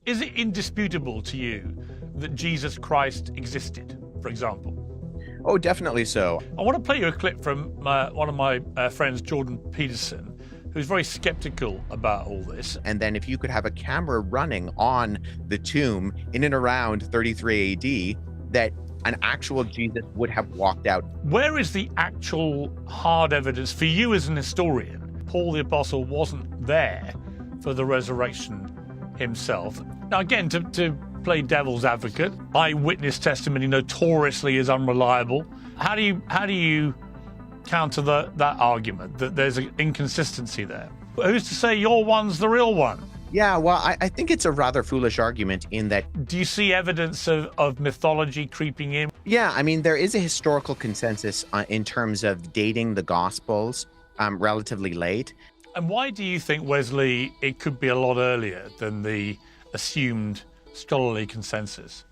Is it indisputable to you that Jesus Christ existed, for example? Oh, definitely so. I want to play you a clip from one of my friends, Jordan Peterson, who's very skeptical about all this. And then if you could have a camera running on the tomb in and around 33 AD, that an actual Jesus would have walked out. Where is the actual hard evidence for you as an historian? Paul the Apostle wasn't there for the resurrection himself. Now, again, to play devil's advocate, eyewitness testimony notoriously is unreliable. How do you counter that argument that there's an inconsistency there? Who's to say your one's the real one? Yeah, well, I think it's a rather foolish argument in that... Do you see evidence of mythology creeping in? Yeah, I mean, there is a historical consensus in terms of dating the Gospels relatively late. And why do you think, Wesley, it could be a lot earlier than the assumed scholarly consensus?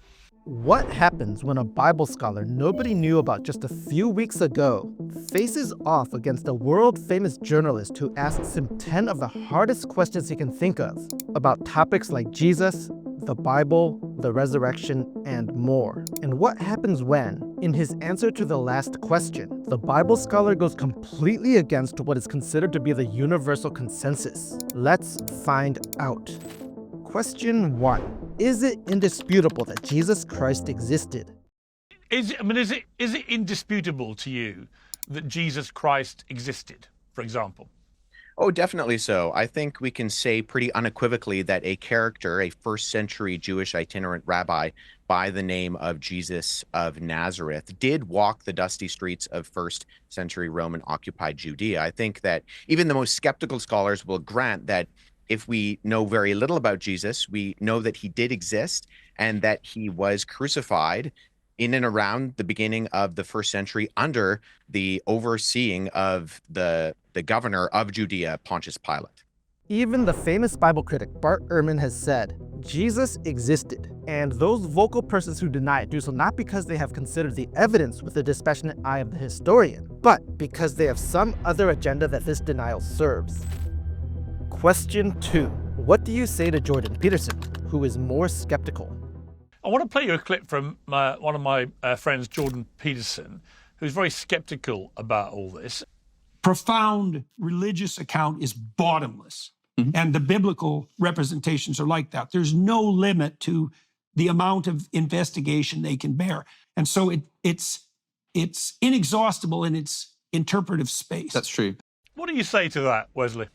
What happens when a Bible scholar nobody knew about just a few weeks ago faces off against a world-famous journalist who asks him 10 of the hardest questions he can think of about topics like Jesus, the Bible, the resurrection, and more? And what happens when, in his answer to the last question, the Bible scholar goes completely against what is considered to be the universal consensus? Let's find out. Question 1. Is it indisputable that Jesus Christ existed? Is it indisputable to you that Jesus Christ existed, for example? Oh, definitely so. I think we can say pretty unequivocally that a character, a first-century Jewish itinerant rabbi by the name of Jesus of Nazareth, did walk the dusty streets of first-century Roman-occupied Judea. I think that even the most skeptical scholars will grant that if we know very little about Jesus, we know that he did exist and that he was crucified in and around the beginning of the first century under the overseeing of the governor of Judea, Pontius Pilate. Even the famous Bible critic Bart Ehrman has said, Jesus existed, and those vocal persons who deny it do so not because they have considered the evidence with the dispassionate eye of the historian, but because they have some other agenda that this denial serves. Question 2. What do you say to Jordan Peterson, who is more skeptical? I want to play you a clip from one of my friends, Jordan Peterson, who's very skeptical about all this. Profound religious account is bottomless. And the biblical representations are like that. There's no limit to the amount of investigation they can bear. And so it's inexhaustible in its interpretive space. That's true. What do you say to that, Wesley?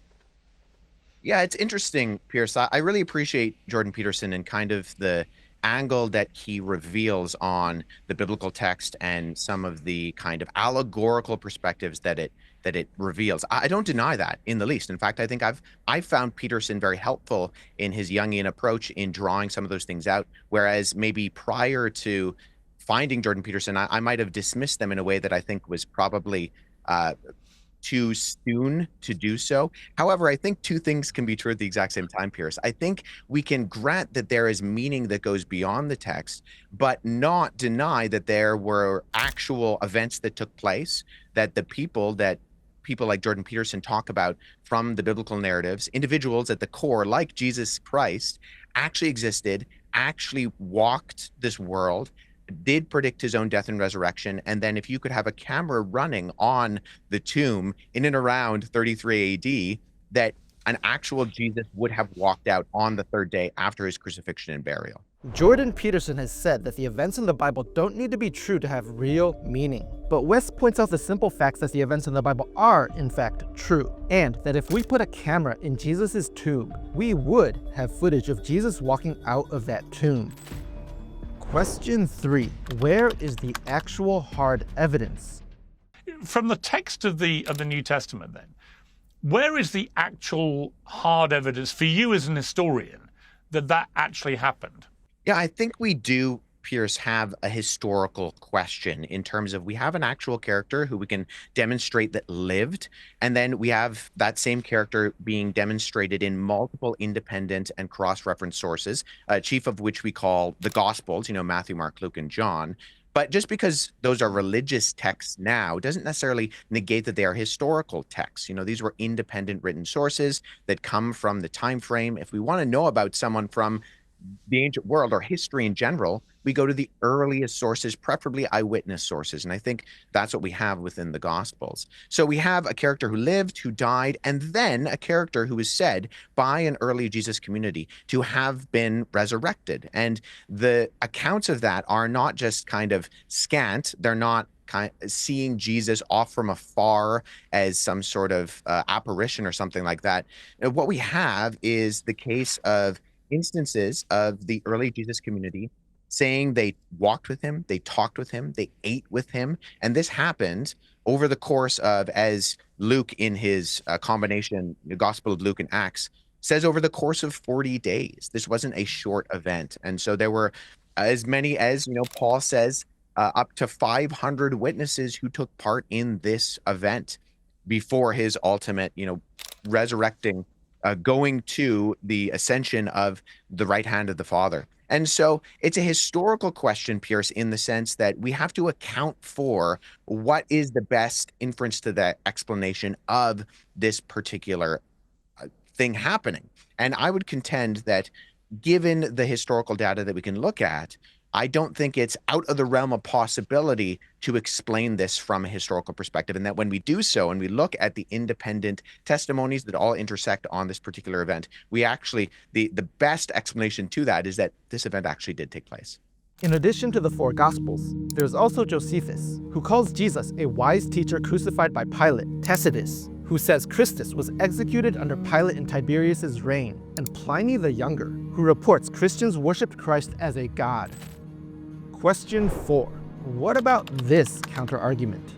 Yeah, it's interesting, Piers. I really appreciate Jordan Peterson and kind of the angle that he reveals on the biblical text and some of the kind of allegorical perspectives that it reveals. I don't deny that in the least. In fact, I think I've found Peterson very helpful in his Jungian approach in drawing some of those things out, whereas maybe prior to finding Jordan Peterson, I might have dismissed them in a way that I think was probably too soon to do so. However, I think two things can be true at the exact same time, Piers. I think we can grant that there is meaning that goes beyond the text, but not deny that there were actual events that took place, that people like Jordan Peterson talk about from the biblical narratives, individuals at the core, like Jesus Christ, actually existed, actually walked this world, did predict his own death and resurrection. And then if you could have a camera running on the tomb in and around 33 AD, that an actual Jesus would have walked out on the third day after his crucifixion and burial. Jordan Peterson has said that the events in the Bible don't need to be true to have real meaning. But Wes points out the simple facts that the events in the Bible are, in fact, true. And that if we put a camera in Jesus' tomb, we would have footage of Jesus walking out of that tomb. Question 3. Where is the actual hard evidence? From the text of the New Testament, then, where is the actual hard evidence for you as an historian that actually happened? Yeah, I think we do, Piers, have a historical question in terms of we have an actual character who we can demonstrate that lived, and then we have that same character being demonstrated in multiple independent and cross-reference sources, chief of which we call the Gospels, Matthew, Mark, Luke, and John. But just because those are religious texts now doesn't necessarily negate that they are historical texts. These were independent written sources that come from the time frame. If we want to know about someone from the ancient world or history in general, we go to the earliest sources, preferably eyewitness sources. And I think that's what we have within the Gospels. So we have a character who lived, who died, and then a character who is said by an early Jesus community to have been resurrected. And the accounts of that are not just kind of scant. They're not seeing Jesus off from afar as some sort of apparition or something like that. What we have is the case of instances of the early Jesus community saying they walked with him, they talked with him, they ate with him. And this happened over the course of, as Luke in his combination, the Gospel of Luke and Acts, says over the course of 40 days. This wasn't a short event. And so there were as many as, Paul says, up to 500 witnesses who took part in this event before his ultimate, resurrecting, going to the ascension of the right hand of the Father. And so it's a historical question, Piers, in the sense that we have to account for what is the best inference to the explanation of this particular thing happening. And I would contend that given the historical data that we can look at, I don't think it's out of the realm of possibility to explain this from a historical perspective, and that when we do so and we look at the independent testimonies that all intersect on this particular event, we actually, the best explanation to that is that this event actually did take place. In addition to the four Gospels, there's also Josephus, who calls Jesus a wise teacher crucified by Pilate, Tacitus, who says Christus was executed under Pilate in Tiberius's reign, and Pliny the Younger, who reports Christians worshipped Christ as a god. Question 4. What about this counter-argument?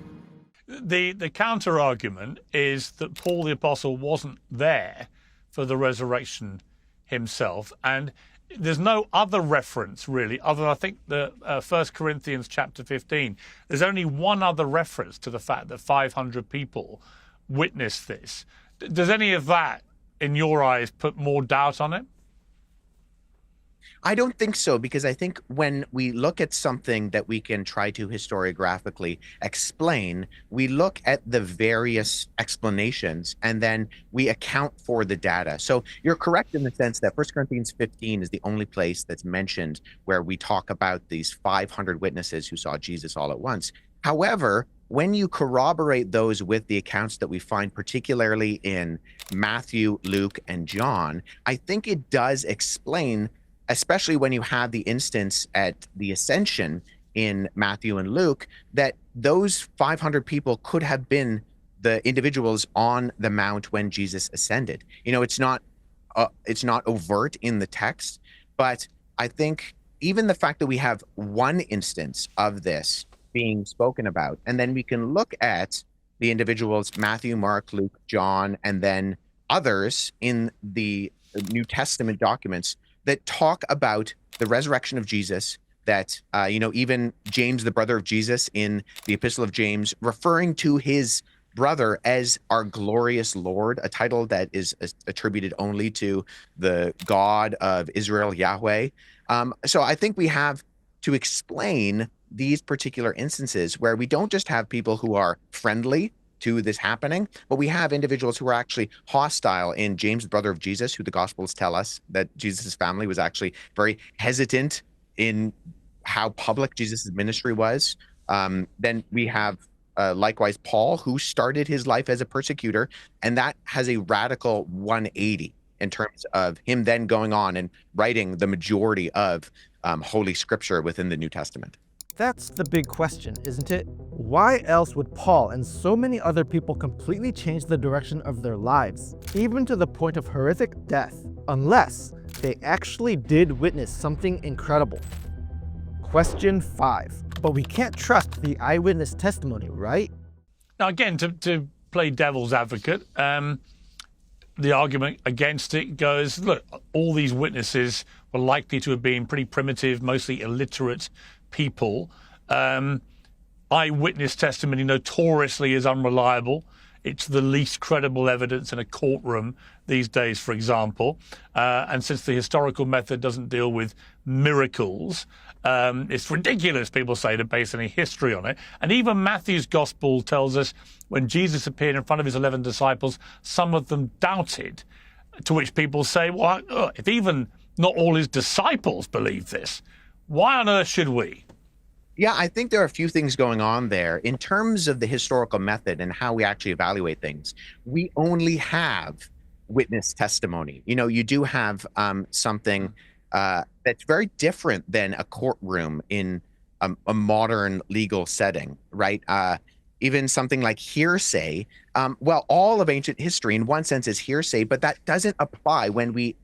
The counter-argument is that Paul the Apostle wasn't there for the resurrection himself, and there's no other reference really, other than I think the 1 Corinthians chapter 15. There's only one other reference to the fact that 500 people witnessed this. Does any of that, in your eyes, put more doubt on it? I don't think so, because I think when we look at something that we can try to historiographically explain, we look at the various explanations and then we account for the data. So you're correct in the sense that 1 Corinthians 15 is the only place that's mentioned where we talk about these 500 witnesses who saw Jesus all at once. However, when you corroborate those with the accounts that we find particularly in Matthew, Luke, and John, I think it does explain, especially when you have the instance at the ascension in Matthew and Luke, that those 500 people could have been the individuals on the mount when Jesus ascended. It's not overt in the text, but I think even the fact that we have one instance of this being spoken about, and then we can look at the individuals, Matthew, Mark, Luke, John, and then others in the New Testament documents that talk about the resurrection of Jesus, that, even James, the brother of Jesus, in the Epistle of James, referring to his brother as our glorious Lord, a title that is attributed only to the God of Israel, Yahweh. So I think we have to explain these particular instances where we don't just have people who are friendly to this happening, but we have individuals who are actually hostile. In James, the brother of Jesus, who the Gospels tell us that Jesus' family was actually very hesitant in how public Jesus' ministry was. Then we have likewise Paul, who started his life as a persecutor, and that has a radical 180 in terms of him then going on and writing the majority of Holy Scripture within the New Testament. That's the big question, isn't it? Why else would Paul and so many other people completely change the direction of their lives, even to the point of horrific death, unless they actually did witness something incredible? Question 5. But we can't trust the eyewitness testimony, right? Now, again, to play devil's advocate, the argument against it goes, look, all these witnesses were likely to have been pretty primitive, mostly illiterate people. Eyewitness testimony notoriously is unreliable. It's the least credible evidence in a courtroom these days, for example. And since the historical method doesn't deal with miracles, it's ridiculous, people say, to base any history on it. And even Matthew's gospel tells us when Jesus appeared in front of his 11 disciples, some of them doubted, to which people say, well, if even not all his disciples believe this. Why on earth should we? Yeah, I think there are a few things going on there. In terms of the historical method and how we actually evaluate things, we only have witness testimony. You do have something that's very different than a courtroom in a modern legal setting, right? Even something like hearsay. Well, all of ancient history in one sense is hearsay, but that doesn't apply when we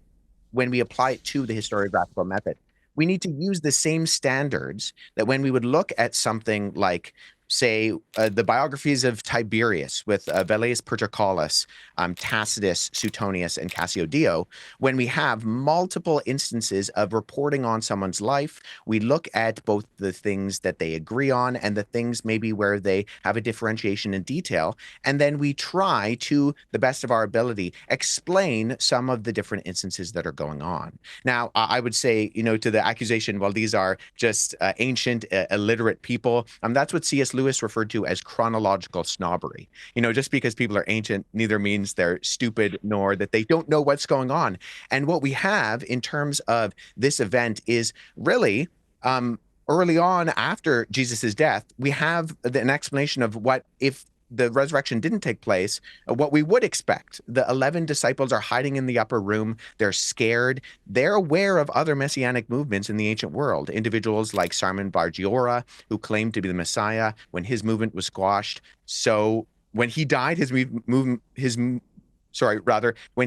apply it to the historiographical method. We need to use the same standards that when we would look at something like, say, the biographies of Tiberius with Velleius Paterculus, Tacitus, Suetonius, and Cassiodeo. When we have multiple instances of reporting on someone's life, we look at both the things that they agree on and the things maybe where they have a differentiation in detail, and then we try to the best of our ability explain some of the different instances that are going on. Now, I would say, to the accusation, well, these are just ancient, illiterate people. That's what C.S. Lewis referred to as chronological snobbery. Just because people are ancient neither means they're stupid nor that they don't know what's going on. And what we have in terms of this event is really early on after Jesus's death, we have an explanation of what if the resurrection didn't take place, what we would expect. The 11 disciples are hiding in the upper room. They're scared. They're aware of other messianic movements in the ancient world. Individuals like Simon Bar Giora, who claimed to be the Messiah when his movement was squashed. So when he died, when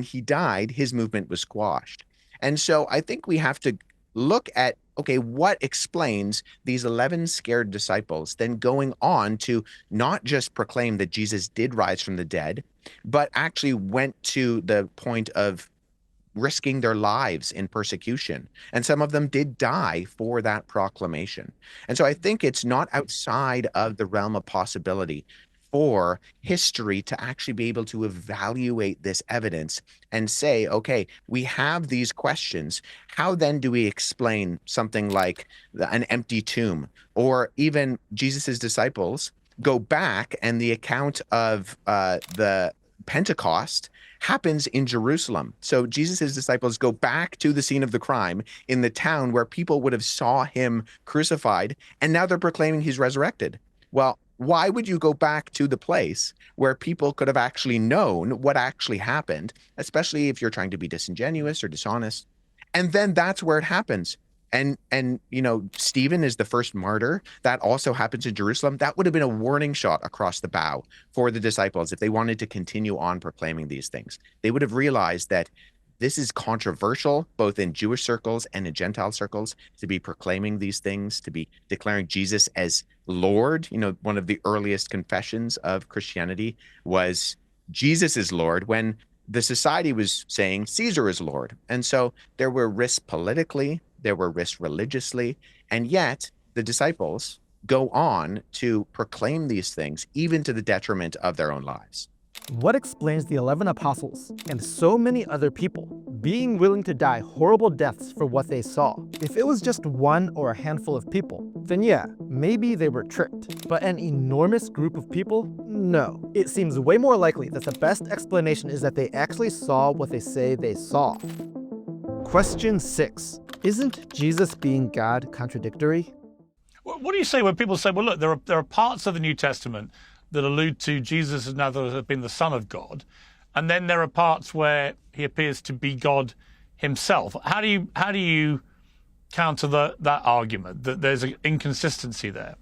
he died, his movement was squashed. And so I think we have to look at, okay, what explains these 11 scared disciples then going on to not just proclaim that Jesus did rise from the dead, but actually went to the point of risking their lives in persecution. And some of them did die for that proclamation. And so I think it's not outside of the realm of possibility for history to actually be able to evaluate this evidence and say, okay, we have these questions. How then do we explain something like an empty tomb, or even Jesus's disciples go back and the account of the Pentecost happens in Jerusalem. So Jesus's disciples go back to the scene of the crime in the town where people would have saw him crucified, and now they're proclaiming he's resurrected. Well, why would you go back to the place where people could have actually known what actually happened, especially if you're trying to be disingenuous or dishonest? And then that's where it happens. And Stephen is the first martyr. That also happens in Jerusalem. That would have been a warning shot across the bow for the disciples if they wanted to continue on proclaiming these things. They would have realized that this is controversial, both in Jewish circles and in Gentile circles, to be proclaiming these things, to be declaring Jesus as Lord. One of the earliest confessions of Christianity was Jesus is Lord, when the society was saying Caesar is Lord. And so there were risks politically, there were risks religiously, and yet the disciples go on to proclaim these things, even to the detriment of their own lives. What explains the 11 apostles and so many other people being willing to die horrible deaths for what they saw? If it was just one or a handful of people, then yeah, maybe they were tricked. But an enormous group of people? No. It seems way more likely that the best explanation is that they actually saw what they say they saw. Question 6. Isn't Jesus being God contradictory? What do you say when people say, well, look, there are parts of the New Testament that allude to Jesus as now has been the Son of God, and then there are parts where he appears to be God himself? How do you counter that argument that there's an inconsistency there?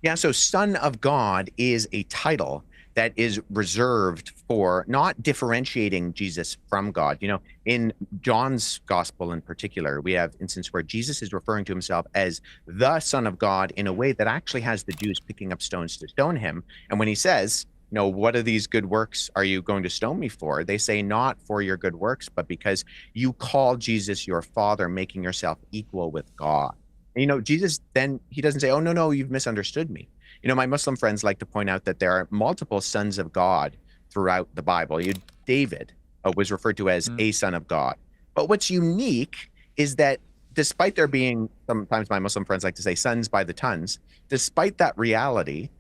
Yeah, so Son of God is a title that is reserved for not differentiating Jesus from God. In John's gospel in particular, we have instance where Jesus is referring to himself as the Son of God in a way that actually has the Jews picking up stones to stone him. And when he says, what of these good works are you going to stone me for? They say, not for your good works, but because you call Jesus your Father, making yourself equal with God. And, Jesus then, he doesn't say, oh, no, you've misunderstood me. My Muslim friends like to point out that there are multiple sons of God throughout the Bible. David was referred to as a son of God. But what's unique is that despite there being, sometimes my Muslim friends like to say, sons by the tons, despite that reality,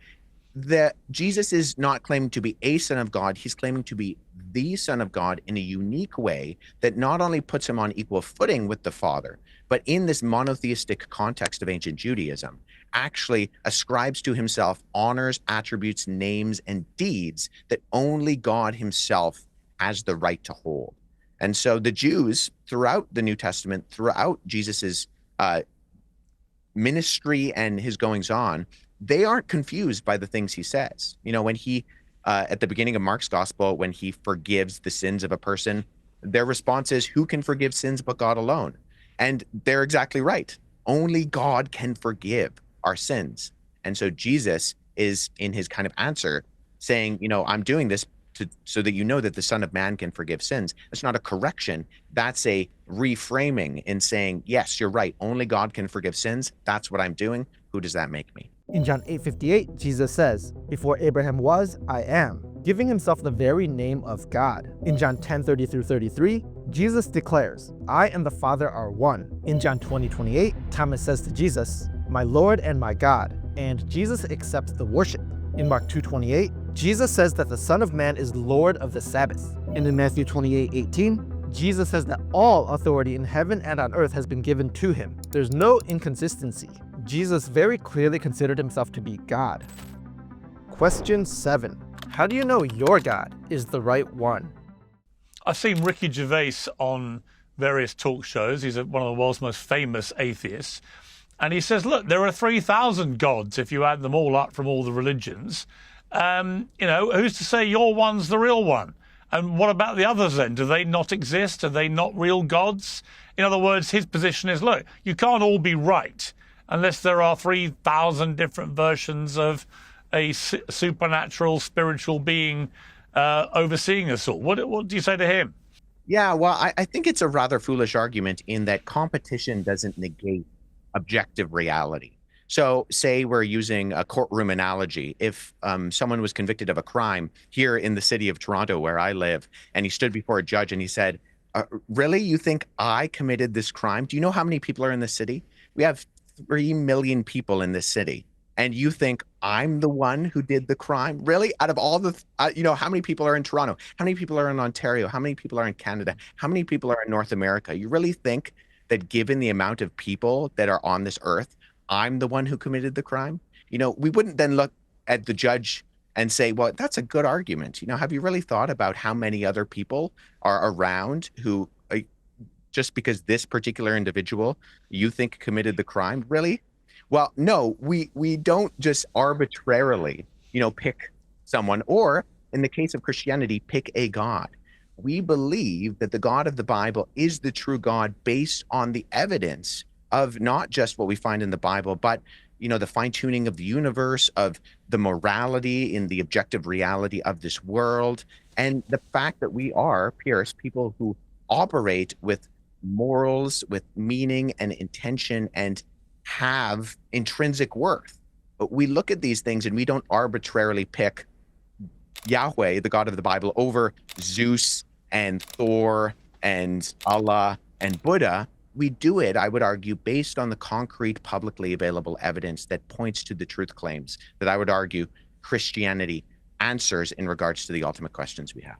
that Jesus is not claiming to be a son of God, he's claiming to be the son of God in a unique way that not only puts him on equal footing with the Father, but in this monotheistic context of ancient Judaism, actually ascribes to himself honors, attributes, names, and deeds that only God himself has the right to hold. And so the Jews throughout the New Testament, throughout Jesus's ministry and his goings on, they aren't confused by the things he says. You know, when he, at the beginning of Mark's gospel, when he forgives the sins of a person, their response is, who can forgive sins but God alone? And they're exactly right. Only God can forgive our sins. And so Jesus is, in his kind of answer, saying, you know, I'm doing this so that you know that the Son of Man can forgive sins. It's not a correction. That's a reframing in saying, yes, you're right. Only God can forgive sins. That's what I'm doing. Who does that make me? In John 8:58, Jesus says, "Before Abraham was, I am," giving himself the very name of God. In John 10:30-33, Jesus declares, "I and the Father are one." In John 20:28, Thomas says to Jesus, "My Lord and my God," and Jesus accepts the worship. In Mark 2:28, Jesus says that the Son of Man is Lord of the Sabbath. And in Matthew 28:18, Jesus says that all authority in heaven and on earth has been given to him. There's no inconsistency. Jesus very clearly considered himself to be God. Question 7. How do you know your God is the right one? I've seen Ricky Gervais on various talk shows. He's one of the world's most famous atheists. And he says, look, there are 3,000 gods if you add them all up from all the religions. Who's to say your one's the real one? And what about the others then? Do they not exist? Are they not real gods? In other words, his position is, look, you can't all be right unless there are 3,000 different versions of a supernatural spiritual being overseeing us all. What do you say to him? Yeah, well, I think it's a rather foolish argument in that competition doesn't negate objective reality. So say we're using a courtroom analogy. If someone was convicted of a crime here in the city of Toronto, where I live, and he stood before a judge and he said, really, you think I committed this crime? Do you know how many people are in the city? We have 3 million people in this city. And you think I'm the one who did the crime? Really? Out of all the, how many people are in Toronto? How many people are in Ontario? How many people are in Canada? How many people are in North America? You really think that given the amount of people that are on this earth, I'm the one who committed the crime? We wouldn't then look at the judge and say, well, that's a good argument. Have you really thought about how many other people are around who, just because this particular individual you think committed the crime? Really? Well, no, we don't just arbitrarily, pick someone, or in the case of Christianity, pick a God. We believe that the God of the Bible is the true God based on the evidence of not just what we find in the Bible, but the fine-tuning of the universe, of the morality in the objective reality of this world, and the fact that we are, Piers, people who operate with morals, with meaning and intention, and have intrinsic worth. But we look at these things and we don't arbitrarily pick Yahweh, the God of the Bible, over Zeus and Thor and Allah and Buddha. We do it, I would argue, based on the concrete, publicly available evidence that points to the truth claims that I would argue Christianity answers in regards to the ultimate questions we have.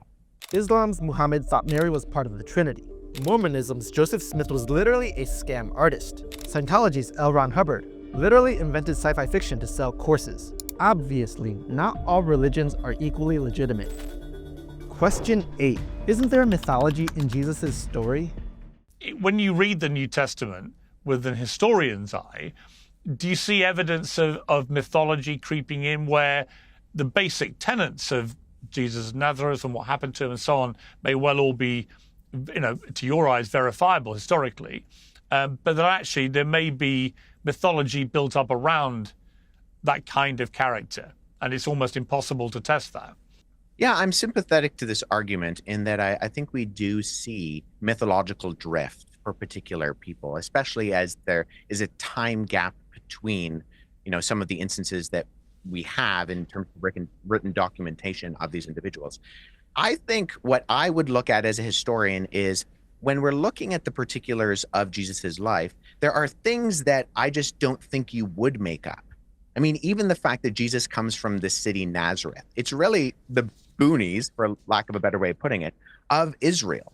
Islam's Muhammad thought Mary was part of the Trinity. Mormonism's Joseph Smith was literally a scam artist. Scientology's Hubbard literally invented sci-fi fiction to sell courses. Obviously, not all religions are equally legitimate. Question 8. Isn't there a mythology in Jesus' story? When you read the New Testament with an historian's eye, do you see evidence of mythology creeping in where the basic tenets of Jesus of Nazareth and what happened to him and so on may well all be, to your eyes, verifiable historically, but that actually there may be mythology built up around that kind of character, and it's almost impossible to test that? Yeah, I'm sympathetic to this argument in that I think we do see mythological drift for particular people, especially as there is a time gap between, some of the instances that we have in terms of written documentation of these individuals. I think what I would look at as a historian is when we're looking at the particulars of Jesus's life, there are things that I just don't think you would make up. I mean, even the fact that Jesus comes from the city Nazareth, it's really the boonies, for lack of a better way of putting it, of Israel.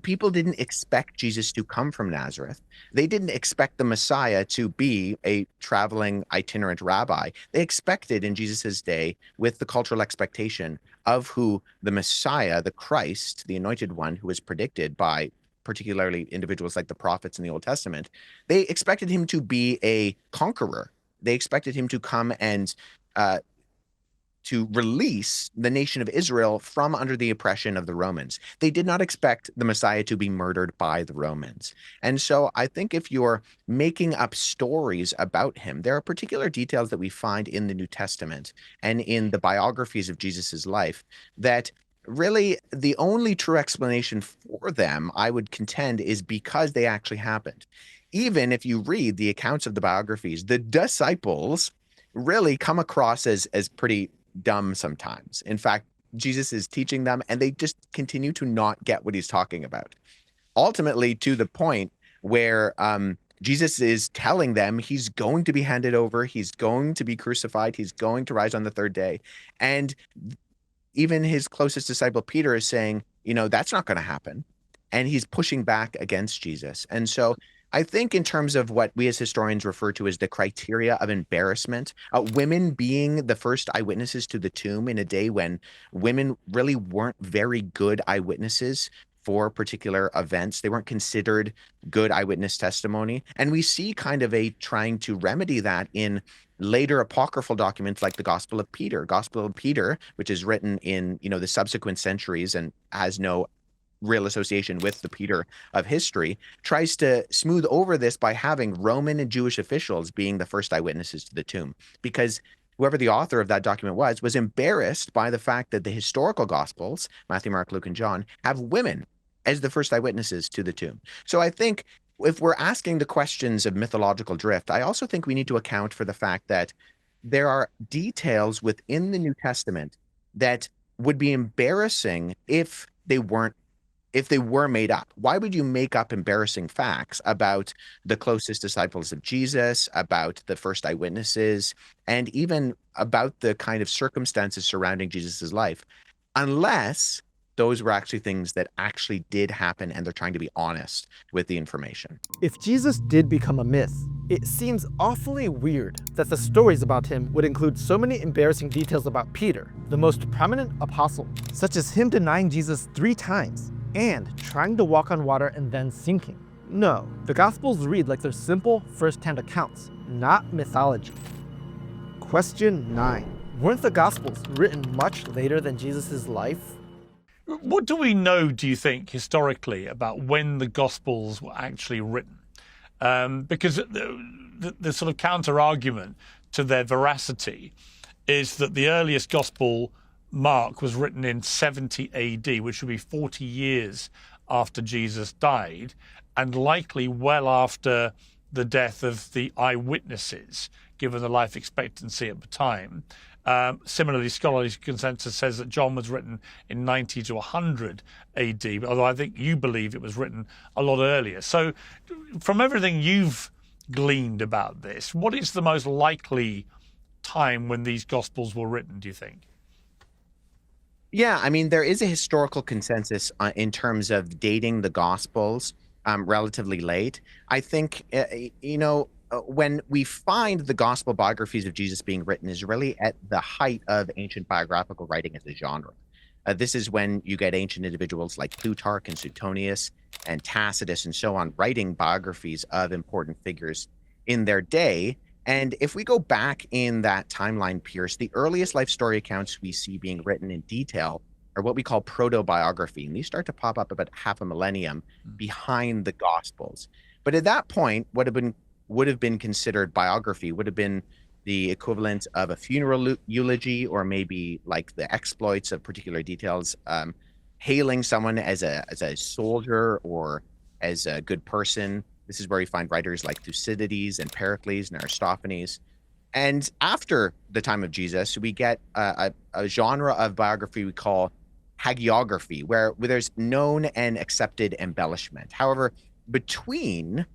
People didn't expect Jesus to come from Nazareth. They didn't expect the Messiah to be a traveling itinerant rabbi. They expected in Jesus's day, with the cultural expectation of who the Messiah, the Christ, the anointed one who was predicted by particularly individuals like the prophets in the Old Testament, they expected him to be a conqueror. They expected him to come and to release the nation of Israel from under the oppression of the Romans. They did not expect the Messiah to be murdered by the Romans. And so I think if you're making up stories about him, there are particular details that we find in the New Testament and in the biographies of Jesus's life that really the only true explanation for them, I would contend, is because they actually happened. Even if you read the accounts of the biographies, the disciples really come across as pretty dumb sometimes. In fact, Jesus is teaching them and they just continue to not get what he's talking about. Ultimately, to the point where Jesus is telling them he's going to be handed over, he's going to be crucified, he's going to rise on the third day. And even his closest disciple, Peter, is saying, you know, that's not going to happen. And he's pushing back against Jesus. And so I think in terms of what we as historians refer to as the criteria of embarrassment, women being the first eyewitnesses to the tomb in a day when women really weren't very good eyewitnesses for particular events. They weren't considered good eyewitness testimony. And we see kind of a trying to remedy that in later apocryphal documents like the Gospel of Peter, which is written in, you know, the subsequent centuries and has no real association with the Peter of history, tries to smooth over this by having Roman and Jewish officials being the first eyewitnesses to the tomb, because whoever the author of that document was embarrassed by the fact that the historical Gospels, Matthew, Mark, Luke, and John, have women as the first eyewitnesses to the tomb. So I think if we're asking the questions of mythological drift, I also think we need to account for the fact that there are details within the New Testament that would be embarrassing if they were made up. Why would you make up embarrassing facts about the closest disciples of Jesus, about the first eyewitnesses, and even about the kind of circumstances surrounding Jesus's life, unless those were actually things that actually did happen and they're trying to be honest with the information? If Jesus did become a myth, it seems awfully weird that the stories about him would include so many embarrassing details about Peter, the most prominent apostle, such as him denying Jesus 3 times and trying to walk on water and then sinking. No, the Gospels read like they're simple first-hand accounts, not mythology. Question 9. Weren't the Gospels written much later than Jesus' life? What do we know, do you think, historically, about when the Gospels were actually written? Because the sort of counter-argument to their veracity is that the earliest Gospel, Mark, was written in 70 AD, which would be 40 years after Jesus died, and likely well after the death of the eyewitnesses, given the life expectancy at the time. Similarly, scholarly consensus says that John was written in 90 to 100 AD, although I think you believe it was written a lot earlier. So from everything you've gleaned about this, what is the most likely time when these Gospels were written, do you think? Yeah, I mean, there is a historical consensus in terms of dating the Gospels relatively late. I think, when we find the gospel biographies of Jesus being written is really at the height of ancient biographical writing as a genre. This is when you get ancient individuals like Plutarch and Suetonius and Tacitus and so on writing biographies of important figures in their day. And if we go back in that timeline, Piers, the earliest life story accounts we see being written in detail are what we call proto-biography. And these start to pop up about half a millennium behind the Gospels. But at that point, what would have been considered biography would have been the equivalent of a funeral eulogy, or maybe like the exploits of particular details, hailing someone as a soldier or as a good person. This is where we find writers like Thucydides and Pericles and Aristophanes. And after the time of Jesus, we get a genre of biography we call hagiography, where there's known and accepted embellishment. However, between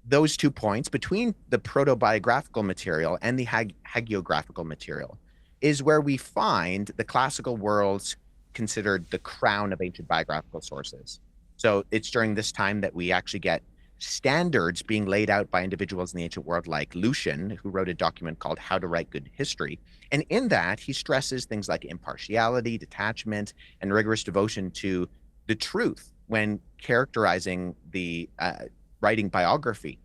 those 2 points between the proto-biographical material and the hagiographical material is where we find the classical worlds considered the crown of ancient biographical sources. So it's during this time that we actually get standards being laid out by individuals in the ancient world like Lucian, who wrote a document called How to Write Good History. And in that, he stresses things like impartiality, detachment, and rigorous devotion to the truth when characterizing the writing biography.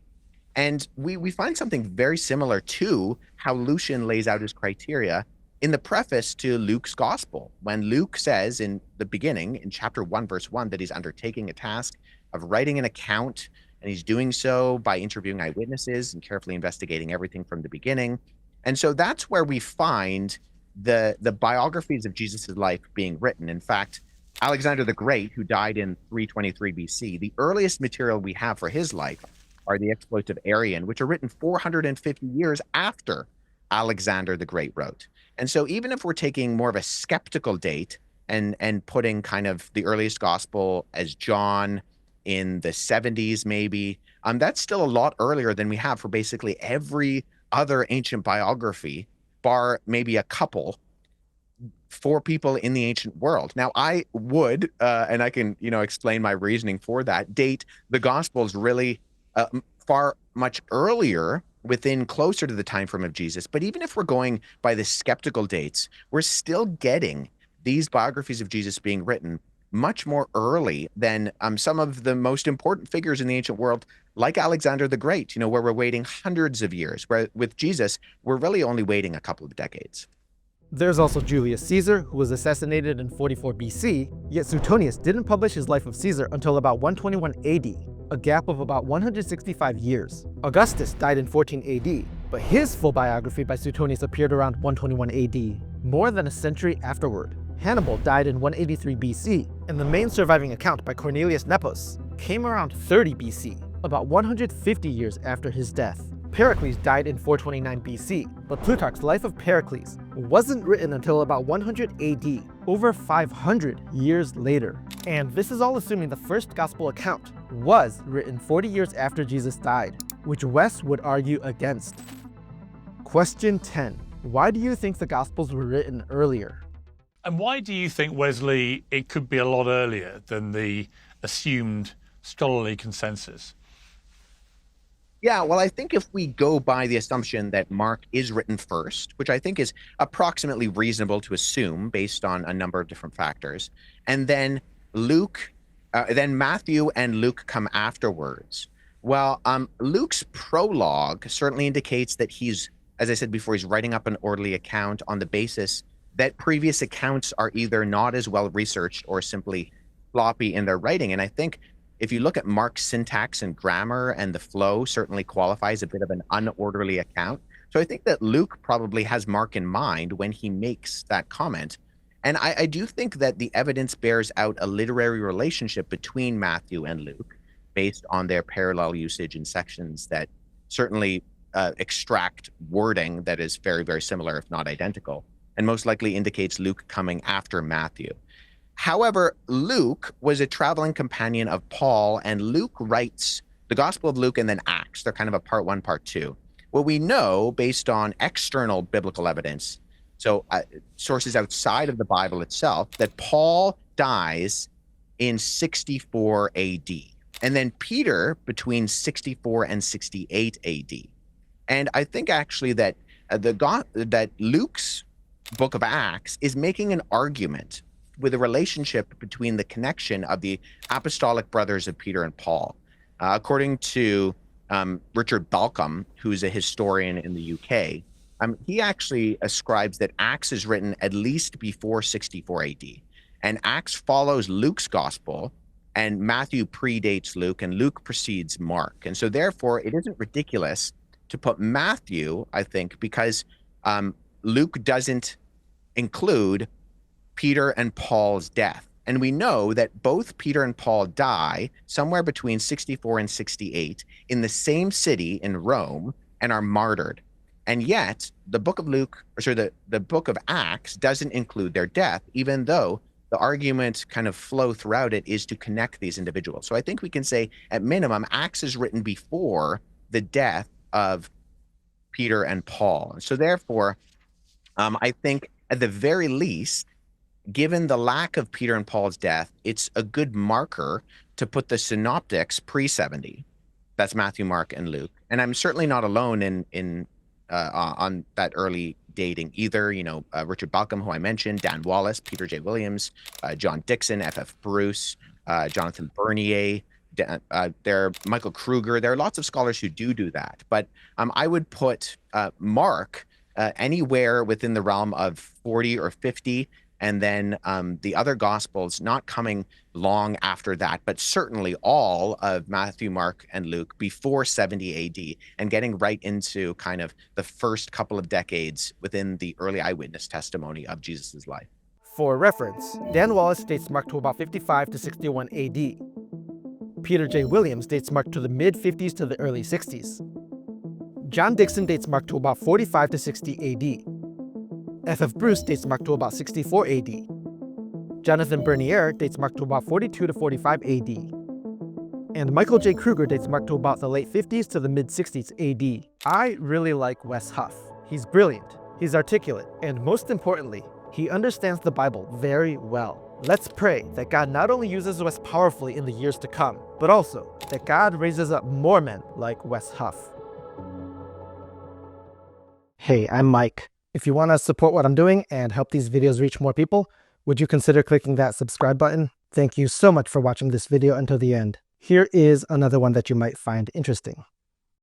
And we find something very similar to how Lucian lays out his criteria in the preface to Luke's gospel, when Luke says in the beginning, in chapter 1, verse 1, that he's undertaking a task of writing an account, and he's doing so by interviewing eyewitnesses and carefully investigating everything from the beginning. And so that's where we find the biographies of Jesus' life being written. In fact, Alexander the Great, who died in 323 BC, the earliest material we have for his life are the exploits of Arrian, which are written 450 years after Alexander the Great wrote. And so even if we're taking more of a skeptical date and putting kind of the earliest gospel as John in the 70s maybe, that's still a lot earlier than we have for basically every other ancient biography, bar maybe a couple, for people in the ancient world. Now, I would, and I can, explain my reasoning for that, date the Gospels really far much earlier, within closer to the time frame of Jesus. But even if we're going by the skeptical dates, we're still getting these biographies of Jesus being written much more early than some of the most important figures in the ancient world, like Alexander the Great, where we're waiting hundreds of years, where with Jesus, we're really only waiting a couple of decades. There's also Julius Caesar, who was assassinated in 44 BC, yet Suetonius didn't publish his life of Caesar until about 121 AD, a gap of about 165 years. Augustus died in 14 AD, but his full biography by Suetonius appeared around 121 AD, more than a century afterward. Hannibal died in 183 BC, and the main surviving account by Cornelius Nepos came around 30 BC, about 150 years after his death. Pericles died in 429 BC, but Plutarch's Life of Pericles wasn't written until about 100 AD, over 500 years later. And this is all assuming the first gospel account was written 40 years after Jesus died, which Wes would argue against. Question 10. Why do you think the Gospels were written earlier? And why do you think, Wesley, it could be a lot earlier than the assumed scholarly consensus? Yeah, well, I think if we go by the assumption that Mark is written first, which I think is approximately reasonable to assume based on a number of different factors, and then then Matthew and Luke come afterwards. Well, Luke's prologue certainly indicates that he's, as I said before, he's writing up an orderly account on the basis that previous accounts are either not as well researched or simply floppy in their writing. And I think if you look at Mark's syntax and grammar, and the flow certainly qualifies a bit of an unorderly account. So I think that Luke probably has Mark in mind when he makes that comment. And I do think that the evidence bears out a literary relationship between Matthew and Luke based on their parallel usage in sections that certainly extract wording that is very, very similar, if not identical, and most likely indicates Luke coming after Matthew. However, Luke was a traveling companion of Paul, and Luke writes the Gospel of Luke and then Acts. They're kind of a part one, part two. Well, we know based on external biblical evidence, so sources outside of the Bible itself, that Paul dies in 64 AD, and then Peter between 64 and 68 AD. And I think actually that that Luke's book of Acts is making an argument with a relationship between the connection of the apostolic brothers of Peter and Paul. According to Richard Balcom, who's a historian in the UK, he actually ascribes that Acts is written at least before 64 AD. And Acts follows Luke's gospel, and Matthew predates Luke, and Luke precedes Mark. And so therefore, it isn't ridiculous to put Matthew, I think, because Luke doesn't include Peter and Paul's death. And we know that both Peter and Paul die somewhere between 64 and 68 in the same city in Rome and are martyred. And yet the book of Luke, the book of Acts doesn't include their death, even though the argument kind of flow throughout it is to connect these individuals. So I think we can say, at minimum, Acts is written before the death of Peter and Paul. So therefore, I think at the very least, given the lack of Peter and Paul's death, it's a good marker to put the synoptics pre-70. That's Matthew, Mark, and Luke. And I'm certainly not alone in on that early dating either. You know, Richard Balcom, who I mentioned, Dan Wallace, Peter J. Williams, John Dixon, F.F. Bruce, Jonathan Bernier, Michael Kruger. There are lots of scholars who do that. But I would put Mark anywhere within the realm of 40 or 50, and then the other Gospels not coming long after that, but certainly all of Matthew, Mark, and Luke before 70 AD, and getting right into kind of the first couple of decades within the early eyewitness testimony of Jesus's life. For reference, Dan Wallace dates Mark to about 55 to 61 AD. Peter J. Williams dates Mark to the mid-50s to the early 60s. John Dixon dates Mark to about 45 to 60 AD. F.F. Bruce dates Mark to about 64 AD. Jonathan Bernier dates Mark to about 42 to 45 AD. And Michael J. Kruger dates Mark to about the late 50s to the mid-60s AD. I really like Wes Huff. He's brilliant, he's articulate, and most importantly, he understands the Bible very well. Let's pray that God not only uses Wes powerfully in the years to come, but also that God raises up more men like Wes Huff. Hey, I'm Mike. If you want to support what I'm doing and help these videos reach more people, would you consider clicking that subscribe button? Thank you so much for watching this video until the end. Here is another one that you might find interesting.